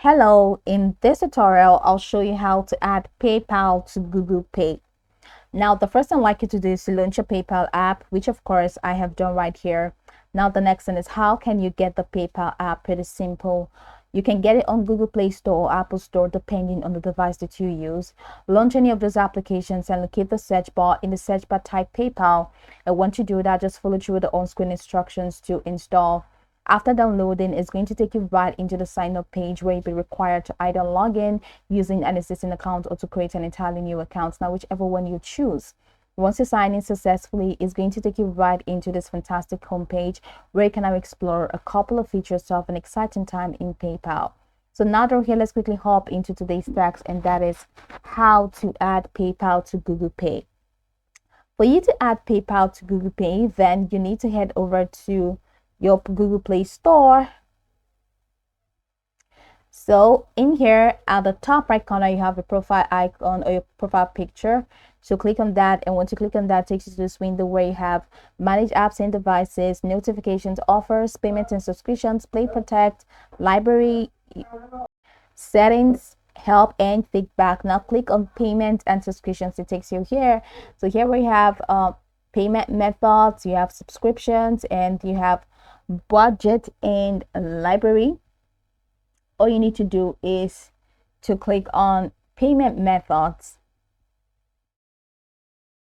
Hello, in this tutorial, I'll show you how to add PayPal to Google Pay. Now, the first thing I'd like you to do is to launch your PayPal app, which of course I have done right here. Now, the next thing is how can you get the PayPal app? Pretty simple. You can get it on Google Play Store or Apple Store, depending on the device that you use. Launch any of those applications and locate the search bar. In the search bar, type PayPal. And once you do that, just follow through the on-screen instructions to install. After downloading, it's going to take you right into the sign up page where you'll be required to either log in using an existing account or to create an entirely new account. Now, whichever one you choose. Once you sign in successfully, it's going to take you right into this fantastic homepage where you can now explore a couple of features of an exciting time in PayPal. So now that we're here, let's quickly hop into today's text, and that is how to add PayPal to Google Pay. For you to add PayPal to Google Pay, then you need to head over to your Google Play Store. So in here at the top right corner, you have a profile icon or your profile picture. So click on that, and once you click on that, it takes you to this window where you have manage apps and devices, notifications, offers, payments and subscriptions, play, protect, library, settings, help, and feedback. Now click on payment and subscriptions. It takes you here. So here we have payment methods, you have subscriptions, and you have budget and library. All you need to do is to click on payment methods.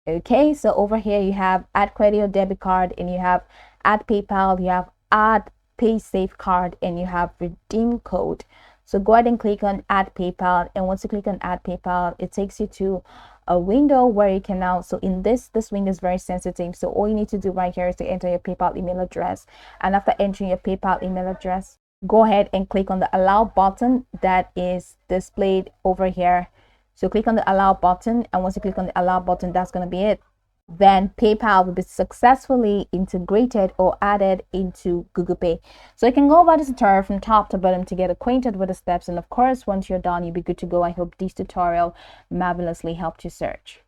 Okay, so over here you have add credit or debit card, and you have add PayPal, you have add PaySafe card, and you have redeem code. So go ahead and click on add PayPal, and once you click on add PayPal, it takes you to a window where you can now, so in this window is very sensitive, so all you need to do right here is to enter your PayPal email address, and after entering your PayPal email address, go ahead and click on the allow button that is displayed over here. So click on the allow button, and once you click on the allow button, that's going to be it. Then PayPal will be successfully integrated or added into Google Pay. So you can go over this tutorial from top to bottom to get acquainted with the steps, and of course once you're done, you'll be good to go. I hope this tutorial marvelously helped you search.